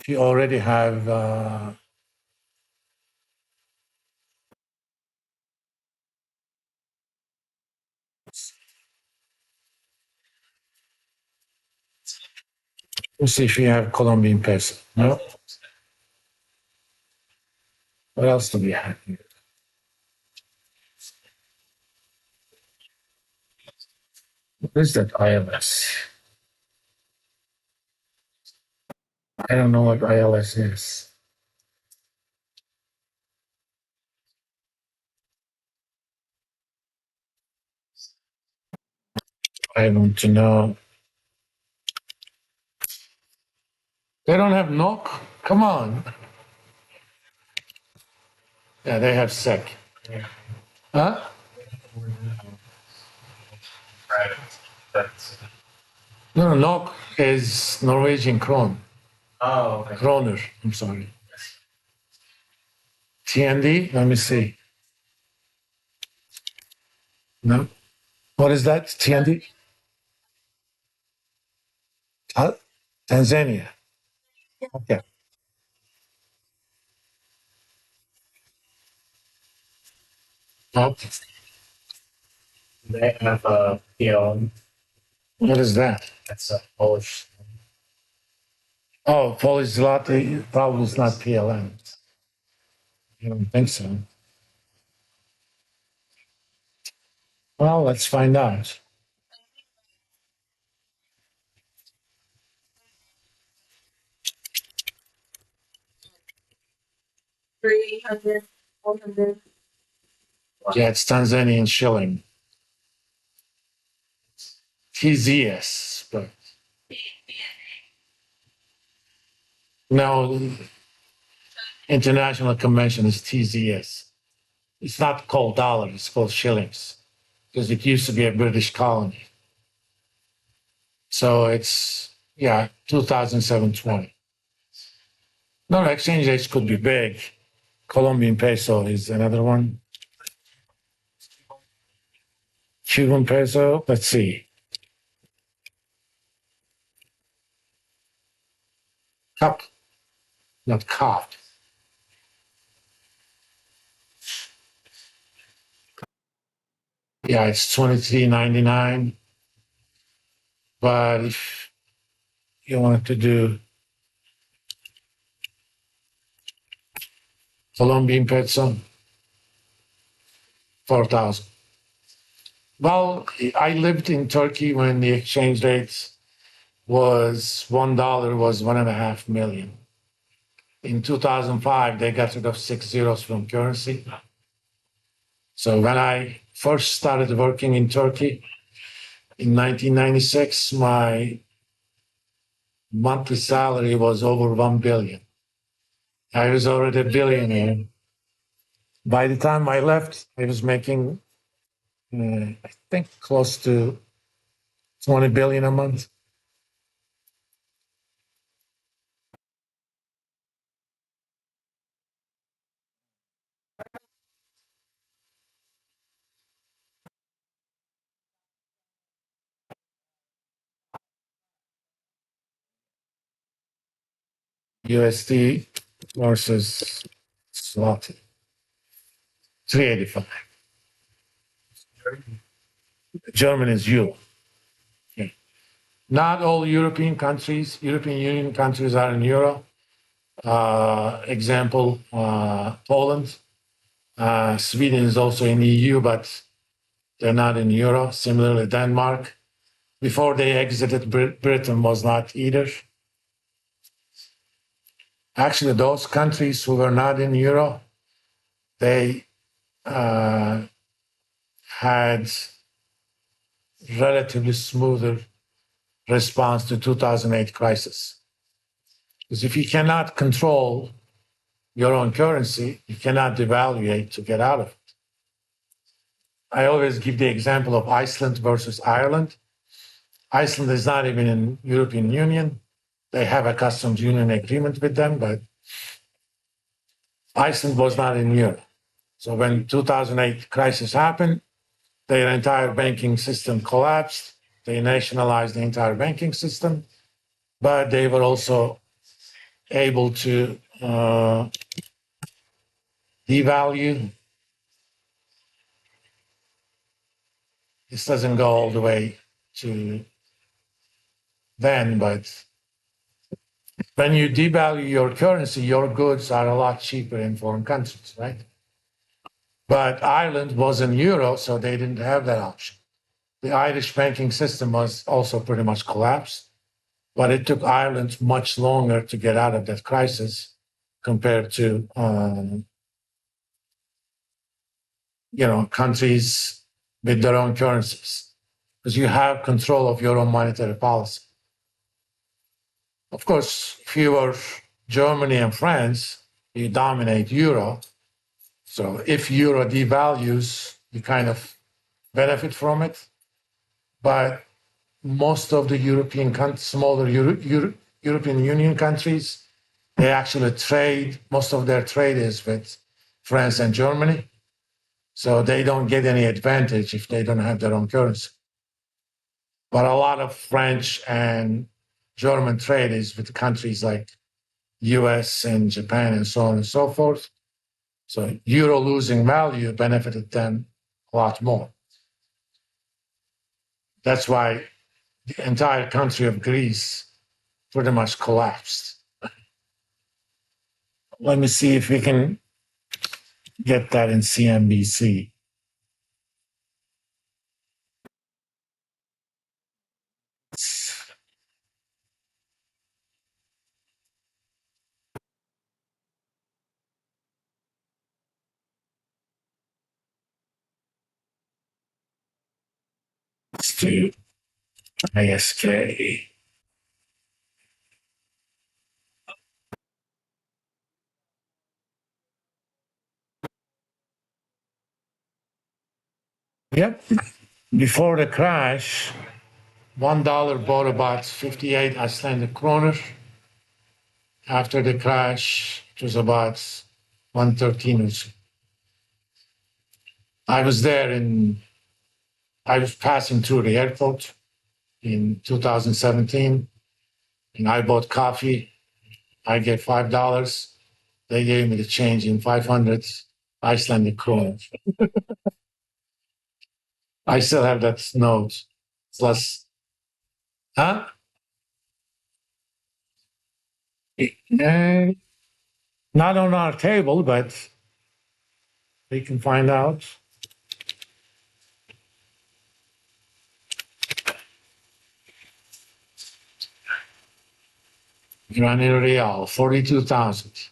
You already have let's see if you have Colombian peso. No? What else do we have here? What is that ILS? I don't know what ILS is. I want to know. They don't have NOK? Come on. Yeah, they have SEC. Huh? No, no, NOK is Norwegian krone. Oh, okay. Kroner, I'm sorry. TND, let me see. No. What is that? TND? Tanzania. Okay. Oh, They have a PL. what is that? That's a Polish. Oh, Polish zloty probably is not PLN. I don't think so. Well, let's find out. Yeah, it's Tanzanian shilling. TZS, but no, international convention is TZS. It's not called dollar, it's called shillings because it used to be a British colony. So it's, yeah, 2007-20. No, exchange rates could be big. Colombian peso is another one. Cuban peso, let's see. Cup, not cop. Yeah, it's 23.99. But if you wanted to do Colombian peso, 4,000. Well, I lived in Turkey when the exchange rate was $1 was 1.5 million. In 2005, they got rid of 6 zeros from currency. So when I first started working in Turkey in 1996, my monthly salary was over 1 billion. I was already a billionaire. By the time I left, I was making, I think, close to 20 billion a month. USD versus zloty, 385. German is euro. Yeah. Not all European Union countries are in euro. Example, Poland. Sweden is also in EU, but they're not in euro. Similarly, Denmark. Before they exited, Britain was not either. Actually, those countries who were not in euro, they had relatively smoother response to 2008 crisis. Because if you cannot control your own currency, you cannot devaluate to get out of it. I always give the example of Iceland versus Ireland. Iceland is not even in European Union. They have a customs union agreement with them, but Iceland was not in Europe. So when 2008 crisis happened, their entire banking system collapsed. They nationalized the entire banking system, but they were also able to devalue. This doesn't go all the way to then, but when you devalue your currency, your goods are a lot cheaper in foreign countries, right? But Ireland was in euro, so they didn't have that option. The Irish banking system was also pretty much collapsed, but it took Ireland much longer to get out of that crisis compared to countries with their own currencies, because you have control of your own monetary policy. Of course, if you were Germany and France, you dominate euro. So if euro devalues, you kind of benefit from it. But most of the smaller European Union countries, they actually trade, most of their trade is with France and Germany. So they don't get any advantage if they don't have their own currency. But a lot of French and German trade is with countries like US and Japan and so on and so forth. So euro losing value benefited them a lot more. That's why the entire country of Greece pretty much collapsed. Let me see if we can get that in CNBC. Let's do ISK. Yep. Before the crash, $1 bought about 58 Icelandic kroner. After the crash, it was about 113 or so. I was passing through the airport in 2017, and I bought coffee. I get $5. They gave me the change in 500 Icelandic kroner. I still have that note. It's less, huh? Eh, not on our table, but we can find out. Granite Real, 42,000.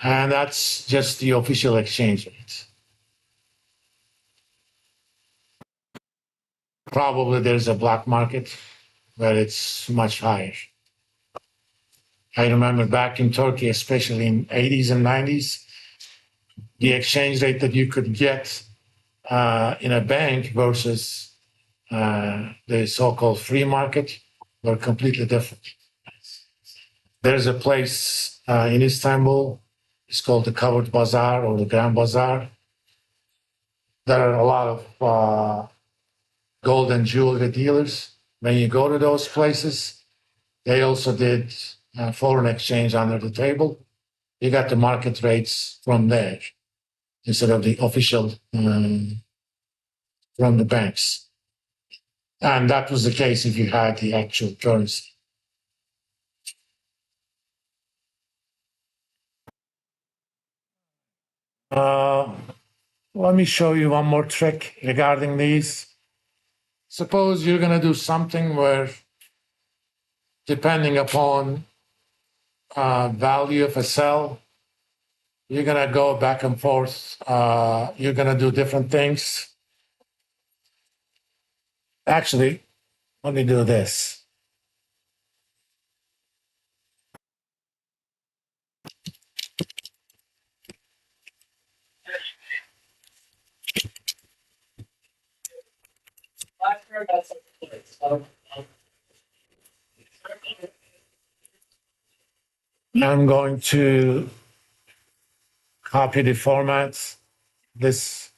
And that's just the official exchange rate. Probably there's a black market where it's much higher. I remember back in Turkey, especially in 80s and 90s, the exchange rate that you could get in a bank versus the so-called free market were completely different. There's a place in Istanbul, it's called the Covered Bazaar or the Grand Bazaar. There are a lot of gold and jewelry dealers. When you go to those places, they also did foreign exchange under the table. You got the market rates from there instead of the official from the banks. And that was the case if you had the actual currency. Let me show you one more trick regarding these. Suppose you're going to do something where, depending upon value of a cell, you're going to go back and forth. You're going to do different things. Actually, let me do this. I'm going to copy the formats, this,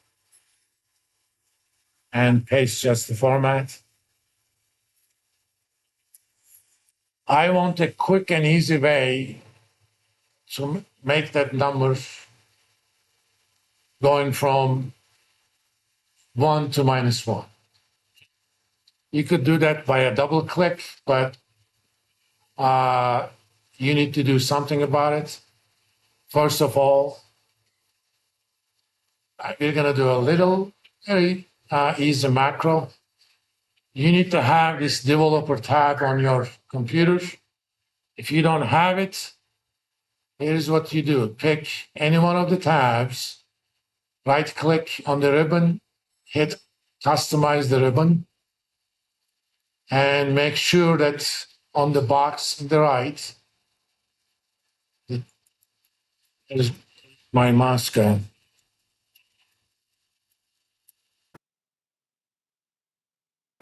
and paste just the format. I want a quick and easy way to make that number going from 1 to -1. You could do that by a double click, but you need to do something about it. First of all, we're going to do a little very easy macro. You need to have this developer tab on your computer. If you don't have it, here's what you do. Pick any one of the tabs, right click on the ribbon, hit customize the ribbon, and make sure that on the box on the right, there's my mask.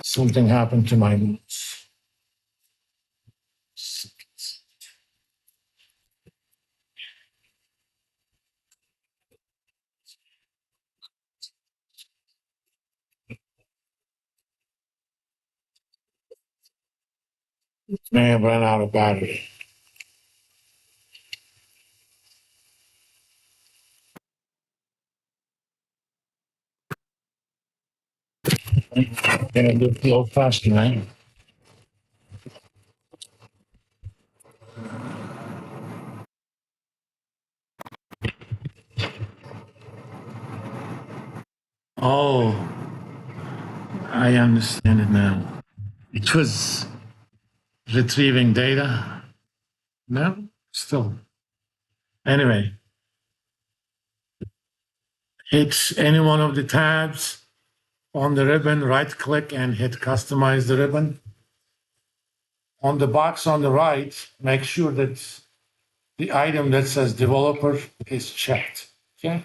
Something happened to my notes. May have run out of battery. Gonna do the old fashioned, right? Oh, I understand it now. It was retrieving data. No, still. Anyway, hit any one of the tabs on the ribbon, right click and hit customize the ribbon. On the box on the right, make sure that the item that says developer is checked. Okay.